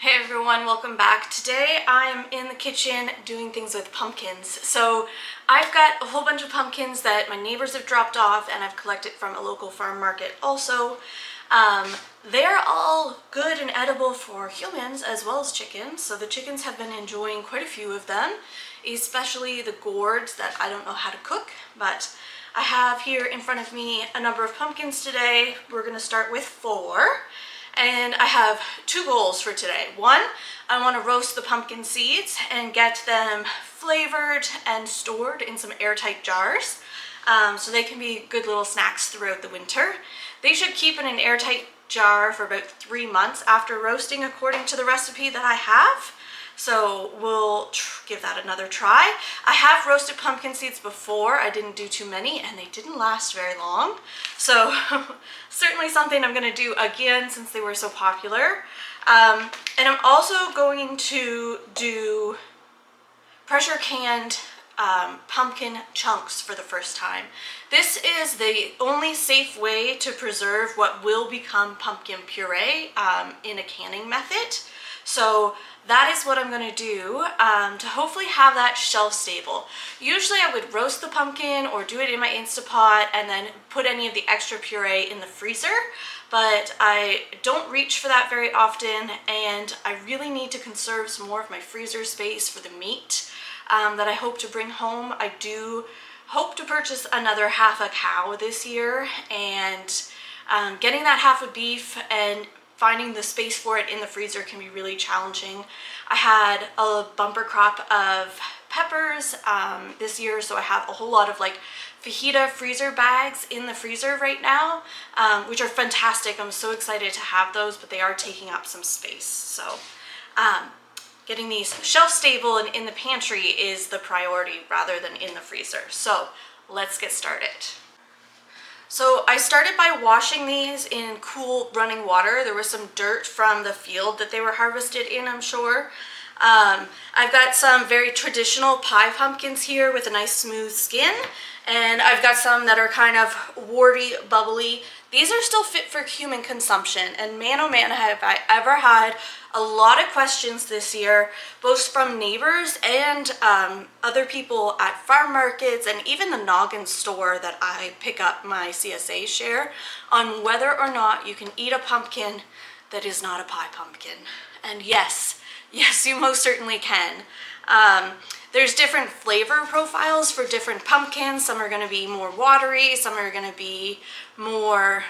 Hey everyone, welcome back. Today I'm in the kitchen doing things with pumpkins. So I've got a whole bunch of pumpkins that my neighbors have dropped off and I've collected from a local farm market also. They're all good and edible for humans as well as chickens. So the chickens have been enjoying quite a few of them, especially the gourds that I don't know how to cook, but I have here in front of me a number of pumpkins today. We're gonna start with 4. And I have 2 goals for today. One, I want to roast the pumpkin seeds and get them flavored and stored in some airtight jars so they can be good little snacks throughout the winter. They should keep in an airtight jar for about 3 months after roasting according to the recipe that I have. So we'll give that another try. I have roasted pumpkin seeds before. I didn't do too many and they didn't last very long. So certainly something I'm going to do again since they were so popular. And I'm also going to do pressure canned pumpkin chunks for the first time. This is the only safe way to preserve what will become pumpkin puree in a canning method. So that is what I'm going to do to hopefully have that shelf stable. Usually I would roast the pumpkin or do it in my Instapot and then put any of the extra puree in the freezer, but I don't reach for that very often and I really need to conserve some more of my freezer space for the meat that I hope to bring home. I do hope to purchase another half a cow this year, and getting that half a beef and finding the space for it in the freezer can be really challenging. I had a bumper crop of peppers this year, so I have a whole lot of like fajita freezer bags in the freezer right now, which are fantastic. I'm so excited to have those, but they are taking up some space. So getting these shelf stable and in the pantry is the priority rather than in the freezer. So let's get started. So I started by washing these in cool running water. There was some dirt from the field that they were harvested in, I'm sure. I've got some very traditional pie pumpkins here with a nice smooth skin, and I've got some that are kind of warty, bubbly. These are still fit for human consumption, and man oh man have I ever had a lot of questions this year, both from neighbors and other people at farm markets and even the Noggin store that I pick up my CSA share, on whether or not you can eat a pumpkin that is not a pie pumpkin. And yes, you most certainly can. There's different flavor profiles for different pumpkins. Some are going to be more watery, some are going to be more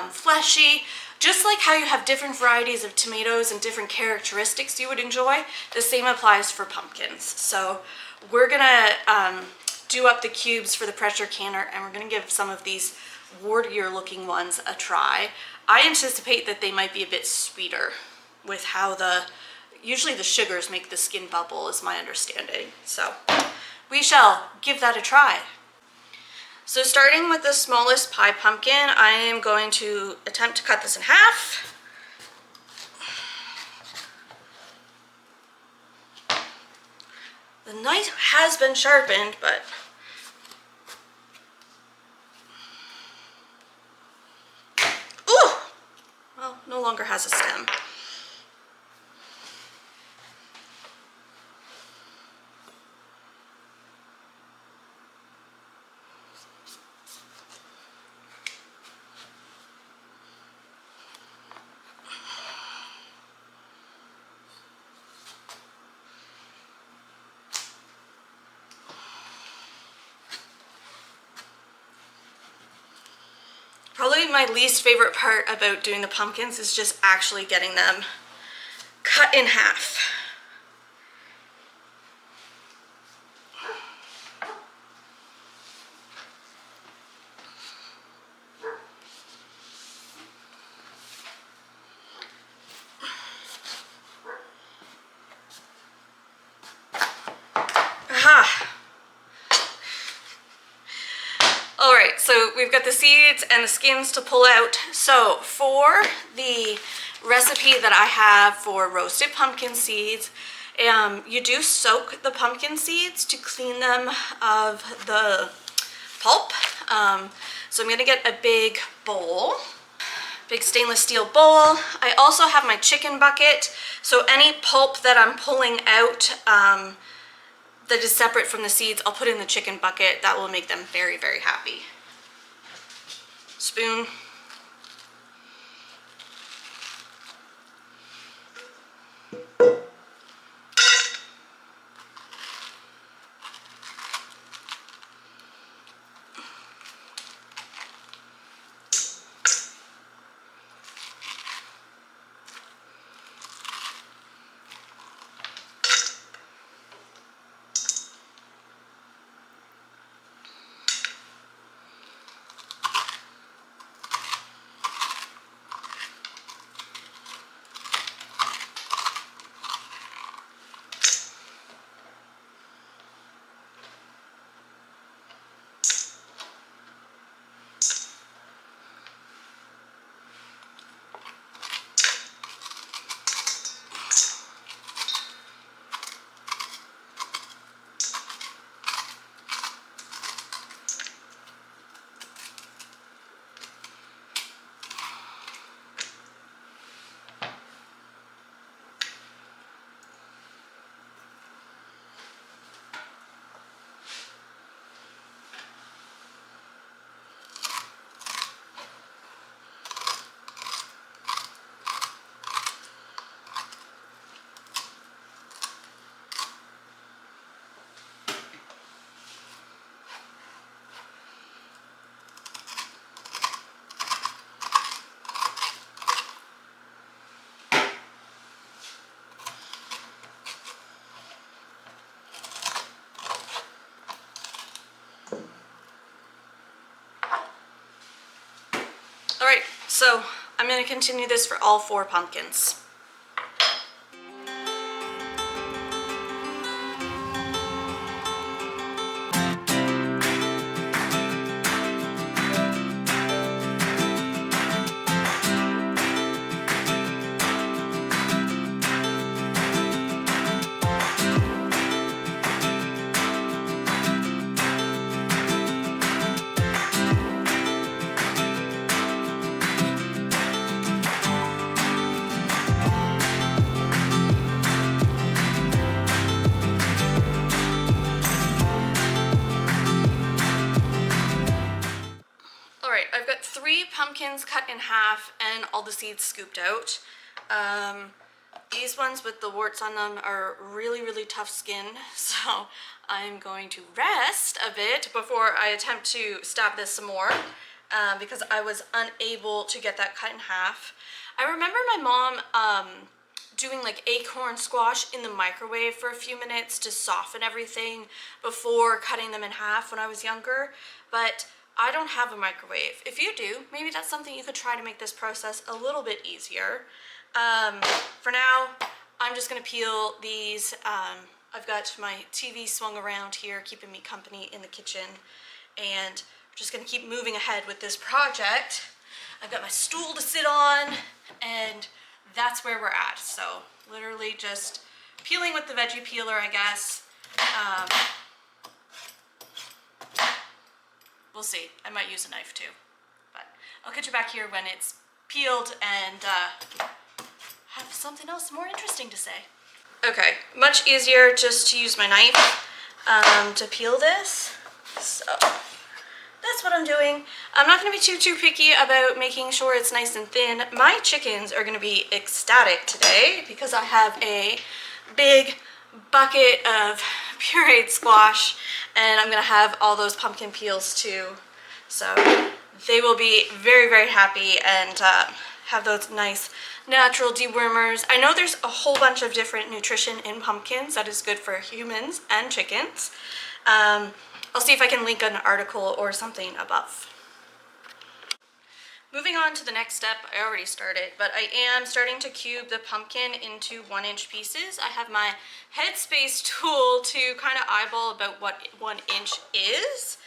fleshy. Just like how you have different varieties of tomatoes and different characteristics you would enjoy, the same applies for pumpkins. So we're gonna do up the cubes for the pressure canner, and we're gonna give some of these wartier looking ones a try. I anticipate that they might be a bit sweeter with how usually the sugars make the skin bubble, is my understanding. So we shall give that a try. So starting with the smallest pie pumpkin, I am going to attempt to cut this in half. The knife has been sharpened, but ooh! Well, no longer has a stem. Probably my least favorite part about doing the pumpkins is just actually getting them cut in half. Aha! Alright, so we've got the seeds and the skins to pull out. So for the recipe that I have for roasted pumpkin seeds, you do soak the pumpkin seeds to clean them of the pulp. So I'm going to get a big bowl. big stainless steel bowl. I also have my chicken bucket, so any pulp that I'm pulling out that is separate from the seeds, I'll put in the chicken bucket. That will make them very, very happy. Spoon. All right, so I'm going to continue this for all 4 pumpkins. Alright, I've got 3 pumpkins cut in half and all the seeds scooped out. These ones with the warts on them are really, really tough skin, so I'm going to rest a bit before I attempt to stab this some more because I was unable to get that cut in half. I remember my mom doing like acorn squash in the microwave for a few minutes to soften everything before cutting them in half when I was younger, but I don't have a microwave. If you do, maybe that's something you could try to make this process a little bit easier. For now, I'm just gonna peel these. I've got my TV swung around here, keeping me company in the kitchen, and I'm just gonna keep moving ahead with this project. I've got my stool to sit on, and that's where we're at. So literally just peeling with the veggie peeler, I guess. We'll see. I might use a knife too, but I'll catch you back here when it's peeled and have something else more interesting to say. Okay, much easier just to use my knife to peel this. So that's what I'm doing. I'm not gonna be too picky about making sure it's nice and thin. My chickens are gonna be ecstatic today because I have a big bucket of pureed squash and I'm gonna have all those pumpkin peels too. So they will be very, very happy and have those nice natural dewormers. I know there's a whole bunch of different nutrition in pumpkins that is good for humans and chickens. I'll see if I can link an article or something above. Moving on to the next step, I already started, but I am starting to cube the pumpkin into 1-inch pieces. I have my Headspace tool to kind of eyeball about what 1 inch is,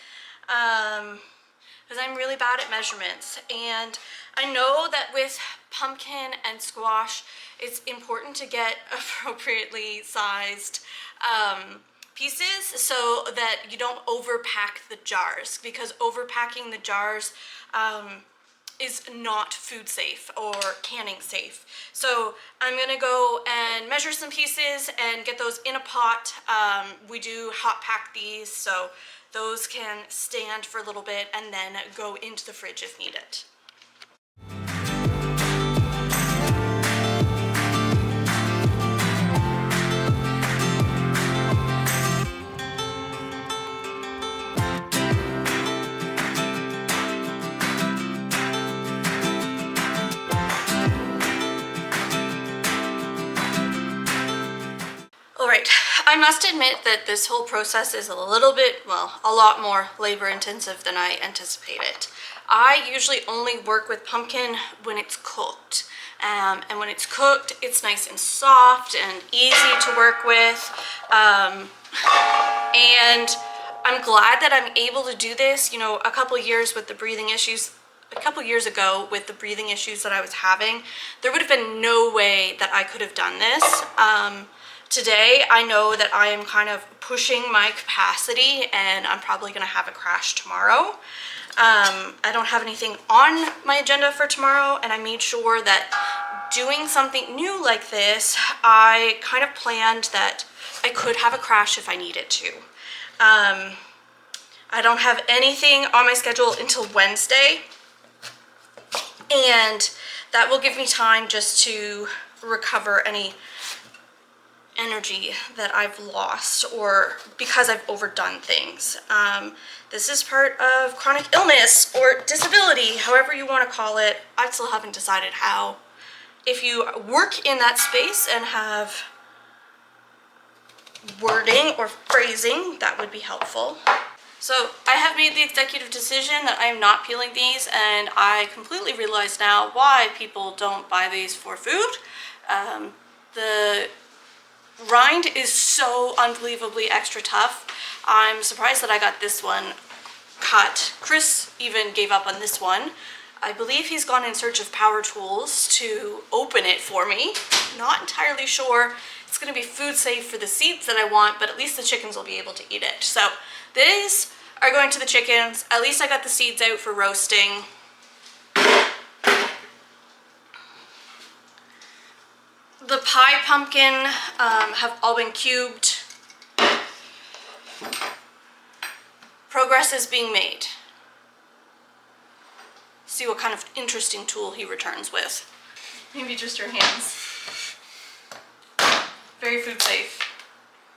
because I'm really bad at measurements. And I know that with pumpkin and squash, it's important to get appropriately sized pieces so that you don't overpack the jars, because overpacking the jars is not food safe or canning safe. So I'm gonna go and measure some pieces and get those in a pot. We do hot pack these, so those can stand for a little bit and then go into the fridge if needed. Alright, I must admit that this whole process is a little bit, well, a lot more labor intensive than I anticipated. I usually only work with pumpkin when it's cooked. And when it's cooked, it's nice and soft and easy to work with. And I'm glad that I'm able to do this. You know, a couple years ago with the breathing issues that I was having, there would have been no way that I could have done this. Today, I know that I am kind of pushing my capacity and I'm probably gonna have a crash tomorrow. I don't have anything on my agenda for tomorrow, and I made sure that doing something new like this, I kind of planned that I could have a crash if I needed to. I don't have anything on my schedule until Wednesday, and that will give me time just to recover any energy that I've lost or because I've overdone things. This is part of chronic illness or disability, however you want to call it. I still haven't decided how. If you work in that space and have wording or phrasing, that would be helpful. So I have made the executive decision that I am not peeling these, and I completely realize now why people don't buy these for food. The rind is so unbelievably extra tough. I'm surprised that I got this one cut. Chris even gave up on this one. I believe he's gone in search of power tools to open it for me. Not entirely sure it's going to be food safe for the seeds that I want, but at least the chickens will be able to eat it. So these are going to the chickens. At least I got the seeds out for roasting. The pie pumpkin have all been cubed. Progress is being made. See what kind of interesting tool he returns with. Maybe just your hands. Very food safe.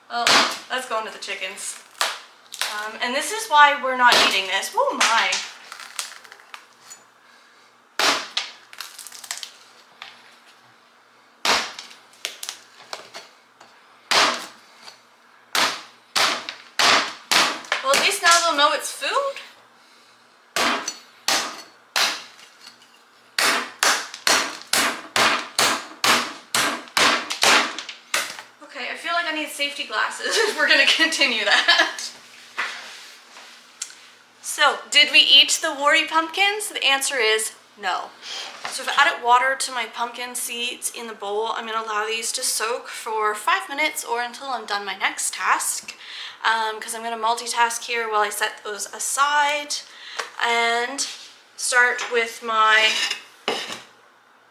Well, that's going to the chickens. And this is why we're not eating this. Oh my. Well, at least now they'll know it's food. Okay, I feel like I need safety glasses if we're gonna continue that. So, did we eat the worry pumpkins? The answer is no. So I've added water to my pumpkin seeds in the bowl. I'm gonna allow these to soak for 5 minutes or until I'm done my next task. Because I'm gonna multitask here while I set those aside and start with my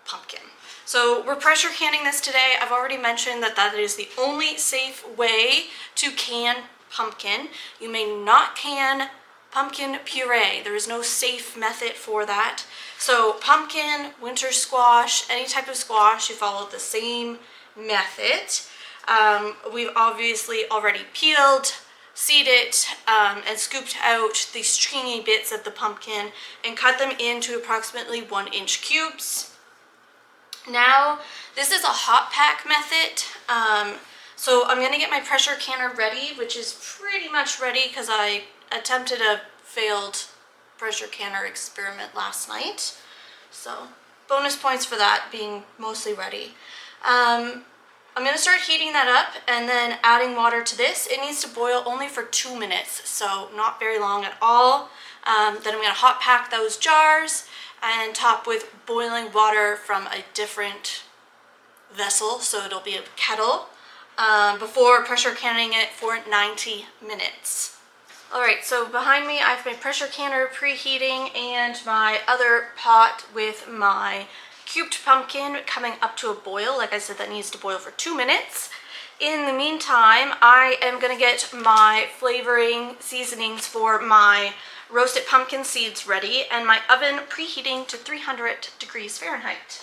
pumpkin. So we're pressure canning this today. I've already mentioned that that is the only safe way to can pumpkin. You may not can pumpkin puree. There is no safe method for that. So pumpkin, winter squash, any type of squash, you follow the same method. We've obviously already peeled, seeded, and scooped out the stringy bits of the pumpkin and cut them into approximately 1-inch cubes. Now, this is a hot pack method. So I'm gonna get my pressure canner ready, which is pretty much ready because I attempted a failed pressure canner experiment last night. So bonus points for that being mostly ready. I'm gonna start heating that up and then adding water to this. It needs to boil only for 2 minutes, so not very long at all. Then I'm gonna hot pack those jars and top with boiling water from a different vessel, so it'll be a kettle, before pressure canning it for 90 minutes. Alright, so behind me I have my pressure canner preheating and my other pot with my cubed pumpkin coming up to a boil. Like I said, that needs to boil for 2 minutes. In the meantime, I am going to get my flavoring seasonings for my roasted pumpkin seeds ready and my oven preheating to 300 degrees Fahrenheit.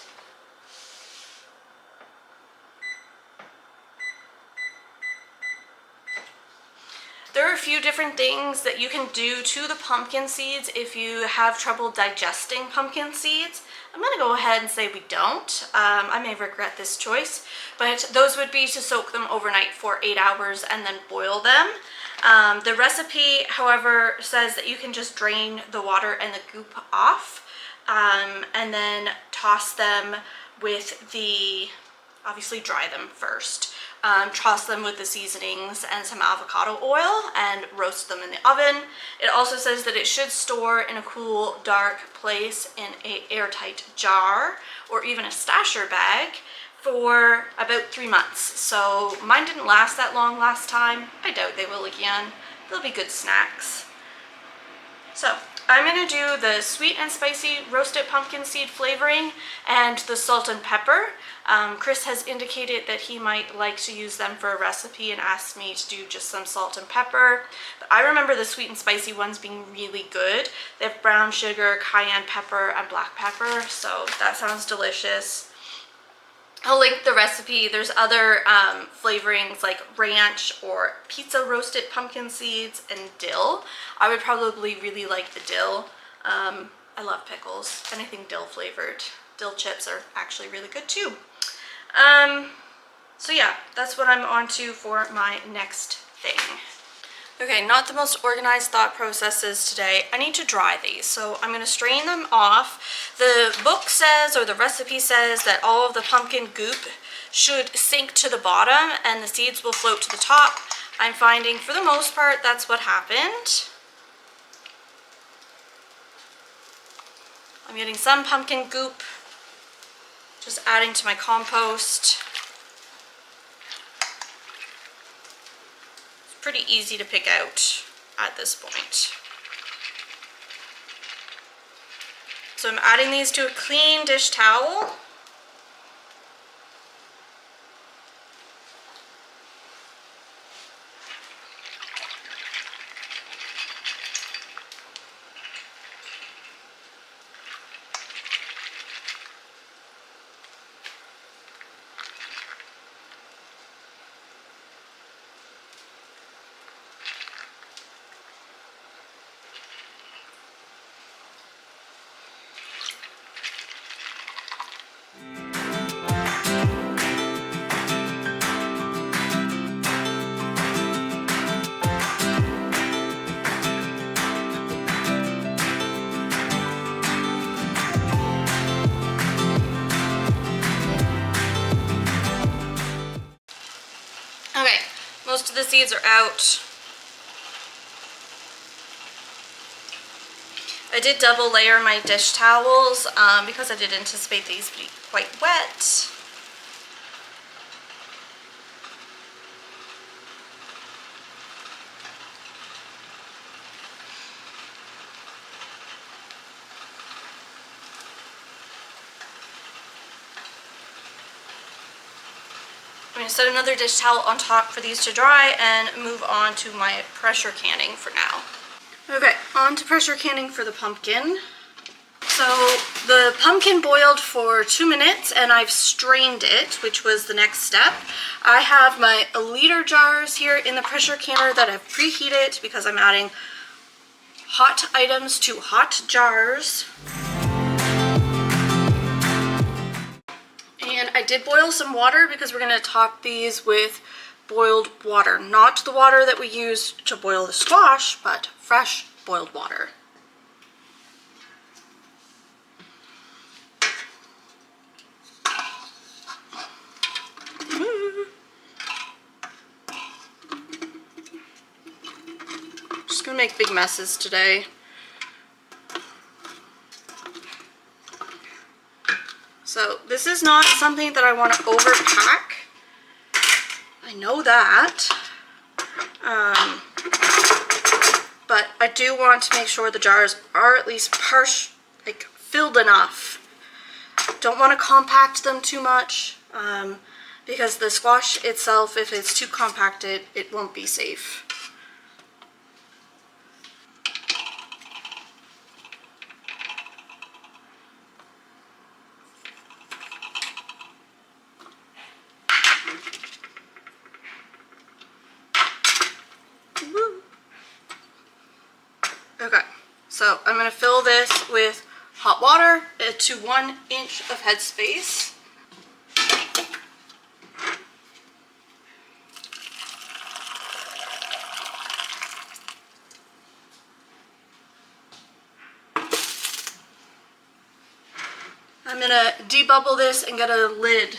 There are a few different things that you can do to the pumpkin seeds if you have trouble digesting pumpkin seeds. I'm going to go ahead and say we don't. I may regret this choice, but those would be to soak them overnight for 8 hours and then boil them. The recipe, however, says that you can just drain the water and the goop off and then toss them with the, obviously dry them first. Toss them with the seasonings and some avocado oil and roast them in the oven. It also says that it should store in a cool, dark place in an airtight jar or even a stasher bag for about 3 months. So mine didn't last that long last time. I doubt they will again. They'll be good snacks. So I'm going to do the sweet and spicy roasted pumpkin seed flavoring and the salt and pepper. Chris has indicated that he might like to use them for a recipe and asked me to do just some salt and pepper. But I remember the sweet and spicy ones being really good. They have brown sugar, cayenne pepper, and black pepper, so that sounds delicious. I'll link the recipe. There's other flavorings like ranch or pizza roasted pumpkin seeds and dill. I would probably really like the dill. I love pickles. Anything dill flavored. Dill chips are actually really good too. So yeah, that's what I'm on to for my next thing. Okay, not the most organized thought processes today. I need to dry these, so I'm going to strain them off. The book says, or the recipe says, that all of the pumpkin goop should sink to the bottom and the seeds will float to the top. I'm finding, for the most part, that's what happened. I'm getting some pumpkin goop, just adding to my compost. Pretty easy to pick out at this point. So I'm adding these to a clean dish towel. Okay, most of the seeds are out. I did double layer my dish towels because I did anticipate these to be quite wet. I'm going to set another dish towel on top for these to dry and move on to my pressure canning for now. Okay, on to pressure canning for the pumpkin. So the pumpkin boiled for 2 minutes and I've strained it, which was the next step. I have my 1-liter jars here in the pressure canner that I've preheated because I'm adding hot items to hot jars. And I did boil some water because we're going to top these with boiled water. Not the water that we use to boil the squash, but fresh boiled water. Just going to make big messes today. So this is not something that I want to overpack. I know that. but I do want to make sure the jars are at least filled enough. Don't want to compact them too much because the squash itself, if it's too compacted, it won't be safe. Okay, so I'm going to fill this with hot water to 1 inch of headspace. I'm going to debubble this and get a lid.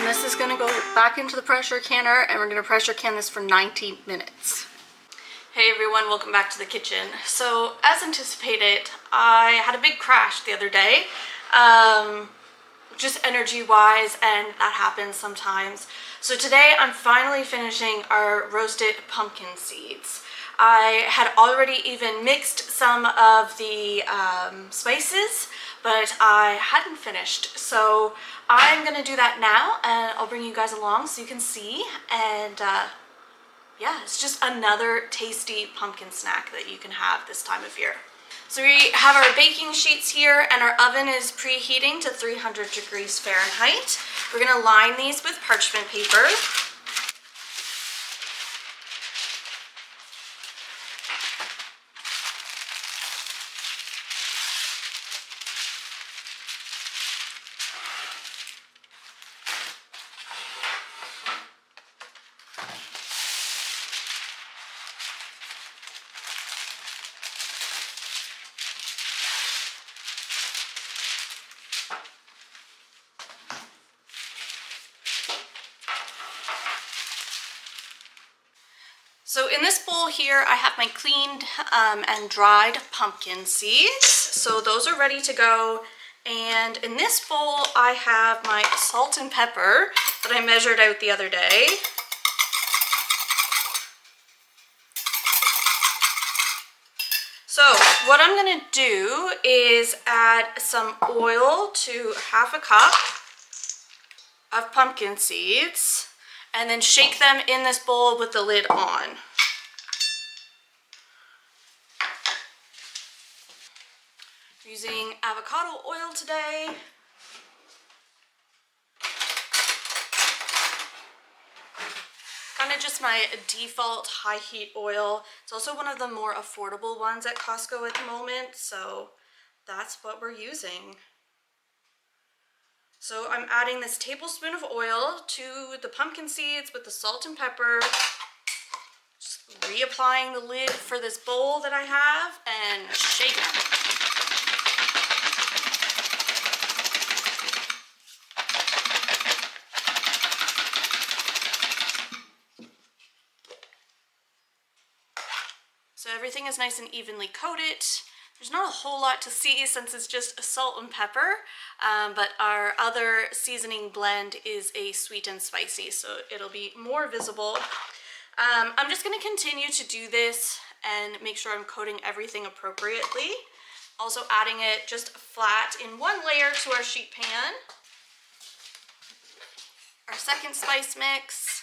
This is gonna go back into the pressure canner and we're gonna pressure can this for 90 minutes. Hey everyone, welcome back to the kitchen. So as anticipated, I had a big crash the other day, just energy wise, and that happens sometimes. So today I'm finally finishing our roasted pumpkin seeds. I had already even mixed some of the spices, but I hadn't finished. So I'm gonna do that now and I'll bring you guys along so you can see. And yeah, it's just another tasty pumpkin snack that you can have this time of year. So we have our baking sheets here and our oven is preheating to 300 degrees Fahrenheit. We're gonna line these with parchment paper. So in this bowl here, I have my cleaned and dried pumpkin seeds. So those are ready to go. And in this bowl, I have my salt and pepper that I measured out the other day. So what I'm gonna do is add some oil to half a cup of pumpkin seeds, and then shake them in this bowl with the lid on. I'm using avocado oil today. Kind of just my default high heat oil. It's also one of the more affordable ones at Costco at the moment, so that's what we're using. So I'm adding this tablespoon of oil to the pumpkin seeds with the salt and pepper. Just reapplying the lid for this bowl that I have and shake it. So everything is nice and evenly coated. There's not a whole lot to see since it's just salt and pepper, but our other seasoning blend is a sweet and spicy, so it'll be more visible. I'm just gonna continue to do this and make sure I'm coating everything appropriately. Also adding it just flat in one layer to our sheet pan. Our second spice mix.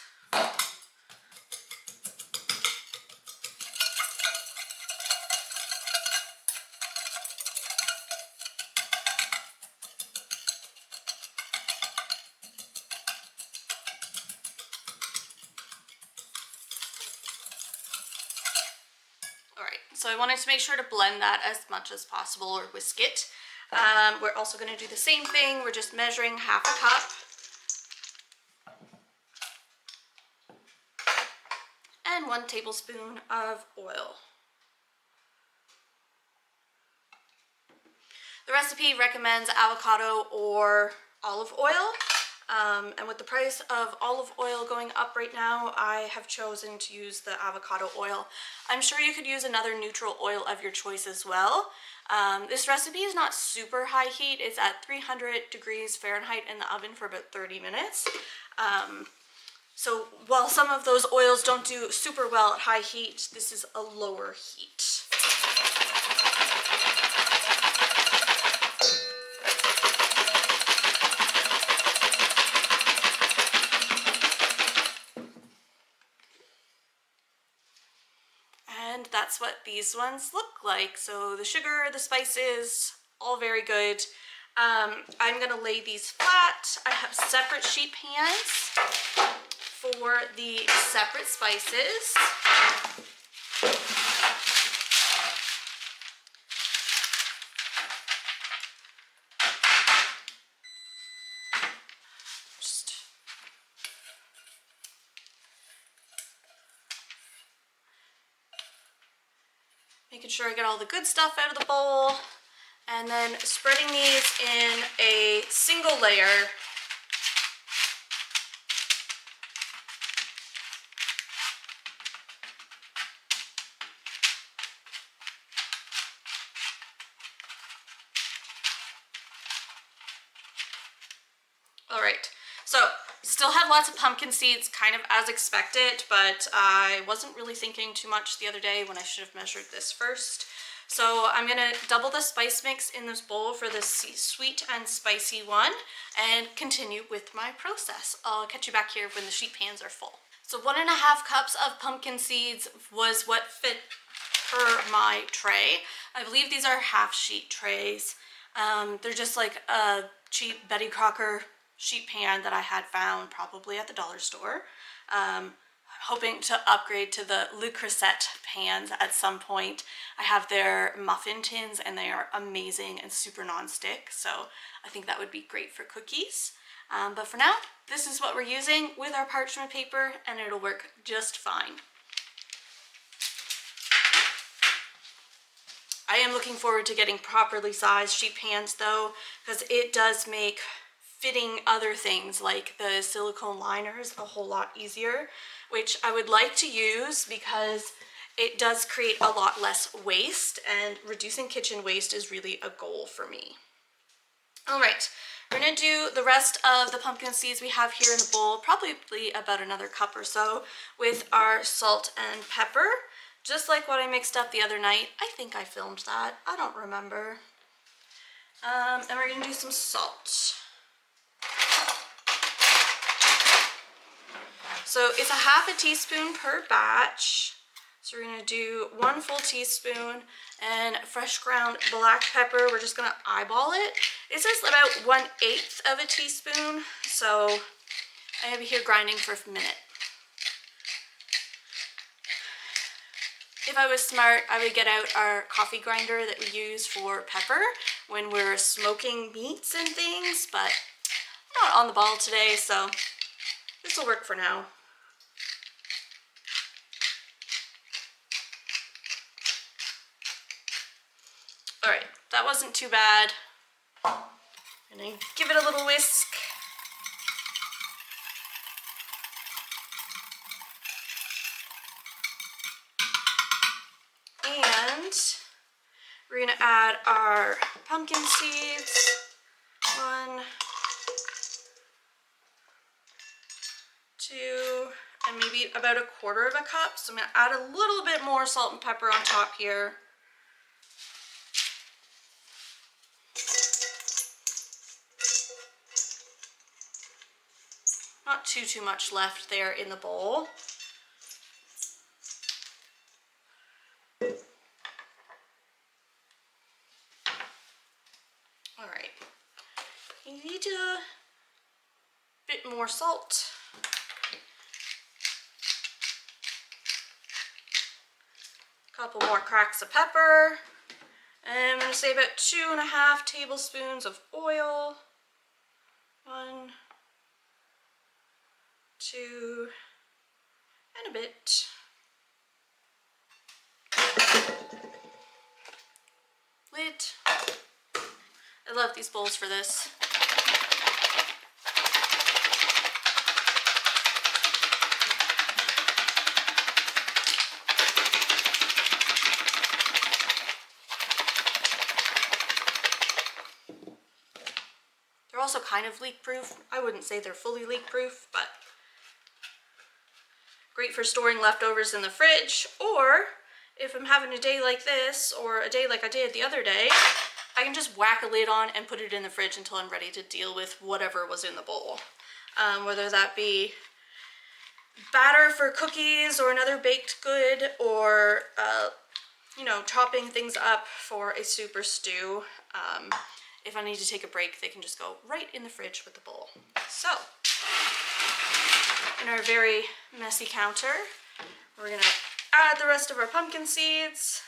So I wanted to make sure to blend that as much as possible, or whisk it. We're also going to do the same thing. We're just measuring half a cup. And 1 tablespoon of oil. The recipe recommends avocado or olive oil. And with the price of olive oil going up right now, I have chosen to use the avocado oil. I'm sure you could use another neutral oil of your choice as well. This recipe is not super high heat. It's at 300 degrees Fahrenheit in the oven for about 30 minutes. So while some of those oils don't do super well at high heat, this is a lower heat. And that's what these ones look like. So the sugar, the spices, all very good. I'm gonna lay these flat. I have separate sheet pans for the separate spices. Just making sure I get all the good stuff out of the bowl, and then spreading these in a single layer. All right, so still have lots of pumpkin seeds, kind of as expected, but I wasn't really thinking too much the other day when I should have measured this first. So I'm gonna double the spice mix in this bowl for the sweet and spicy one and continue with my process. I'll catch you back here when the sheet pans are full. So 1.5 cups of pumpkin seeds was what fit per my tray. I believe these are half sheet trays. They're just like a cheap Betty Crocker sheet pan that I had found probably at the dollar store. I'm hoping to upgrade to the Le Creuset pans at some point. I have their muffin tins and they are amazing and super non-stick, so I think that would be great for cookies. But for now, this is what we're using with our parchment paper and it'll work just fine. I am looking forward to getting properly sized sheet pans though, because it does make fitting other things like the silicone liners a whole lot easier, which I would like to use because it does create a lot less waste, and reducing kitchen waste is really a goal for me. All right, we're gonna do the rest of the pumpkin seeds we have here in the bowl, probably about another cup or so, with our salt and pepper, just like what I mixed up the other night. I think I filmed that, I don't remember. And we're gonna do some salt. So it's a ½ teaspoon per batch. So we're gonna do 1 full teaspoon, and fresh ground black pepper, we're just gonna eyeball it. It says about 1/8 of a teaspoon, so I have it here grinding for a minute. If I was smart, I would get out our coffee grinder that we use for pepper when we're smoking meats and things, but I'm not on the ball today, so this will work for now. All right, that wasn't too bad. I'm gonna give it a little whisk. And we're gonna add our pumpkin seeds. 1, 2, and maybe about 1/4 cup. So I'm gonna add a little bit more salt and pepper on top here. Not too much left there in the bowl. All right, you need a bit more salt. A couple more cracks of pepper. And I'm gonna say about 2.5 tablespoons of oil. 1, 2, and a bit. Lid. I love these bowls for this. They're also kind of leak-proof. I wouldn't say they're fully leak-proof, but great for storing leftovers in the fridge, or if I'm having a day like this, or a day like I did the other day, I can just whack a lid on and put it in the fridge until I'm ready to deal with whatever was in the bowl. Whether that be batter for cookies or another baked good, or you know, chopping things up for a soup or stew. If I need to take a break, they can just go right in the fridge with the bowl. So, in our very messy counter, we're gonna add the rest of our pumpkin seeds.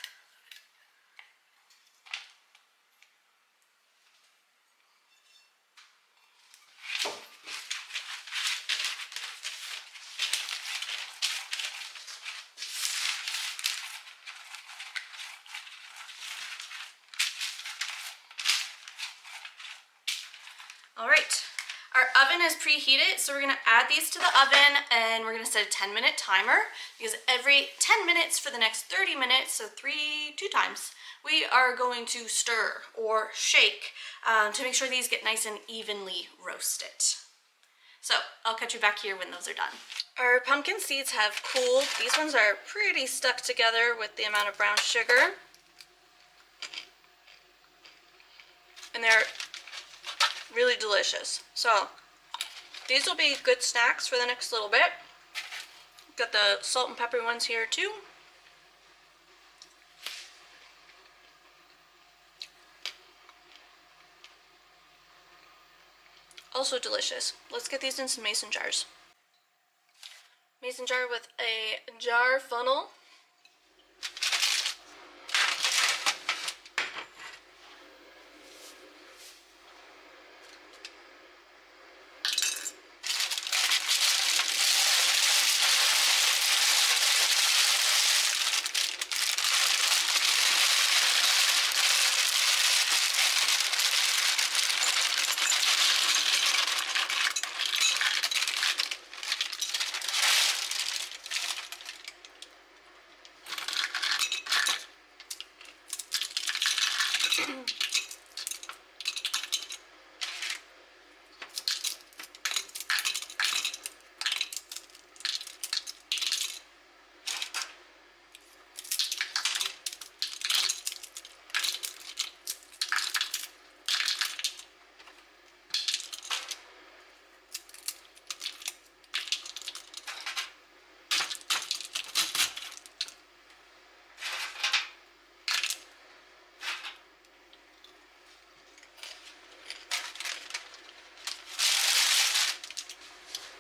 All right, our oven is preheated, so we're gonna add these to the oven and we're gonna set a 10-minute timer, because every 10 minutes for the next 30 minutes, so two times, we are going to stir or shake to make sure these get nice and evenly roasted. So I'll catch you back here when those are done. Our pumpkin seeds have cooled. These ones are pretty stuck together with the amount of brown sugar. And they're really delicious. So these will be good snacks for the next little bit. Got the salt and pepper ones here too. Also delicious. Let's get these in some mason jars. Mason jar with a jar funnel.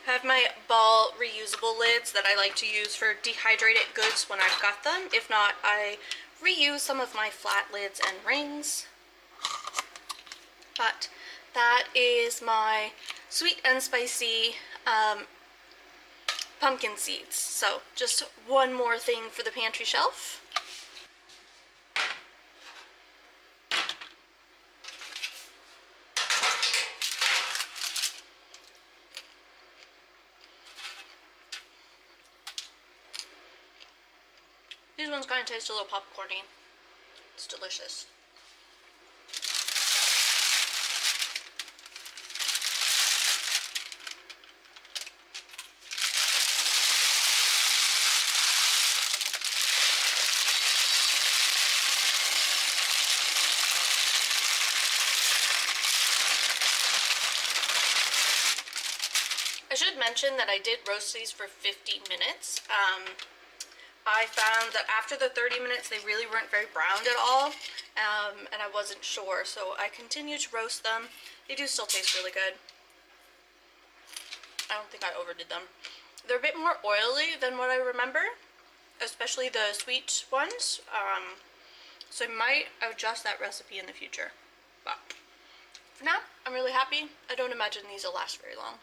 I have my ball reusable lids that I like to use for dehydrated goods when I've got them. If not, I reuse some of my flat lids and rings. But that is my sweet and spicy pumpkin seeds. So just one more thing for the pantry shelf. These ones kind of taste a little popcorny. It's delicious. I should mention that I did roast these for 50 minutes. I found that after the 30 minutes they really weren't very browned at all, and I wasn't sure, so I continued to roast them. They do still taste really good. I don't think I overdid them. They're a bit more oily than what I remember, especially the sweet ones, so I might adjust that recipe in the future. But for now, I'm really happy. I don't imagine these will last very long.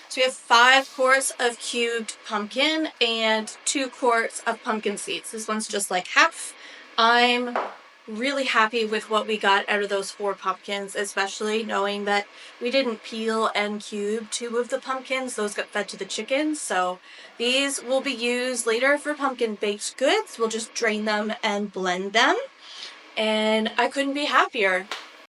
So we have 5 quarts of cubed pumpkin and 2 quarts of pumpkin seeds. This one's just like half. I'm really happy with what we got out of those 4 pumpkins, especially knowing that we didn't peel and cube 2 of the pumpkins. Those got fed to the chickens, so these will be used later for pumpkin baked goods. We'll just drain them and blend them, and I couldn't be happier.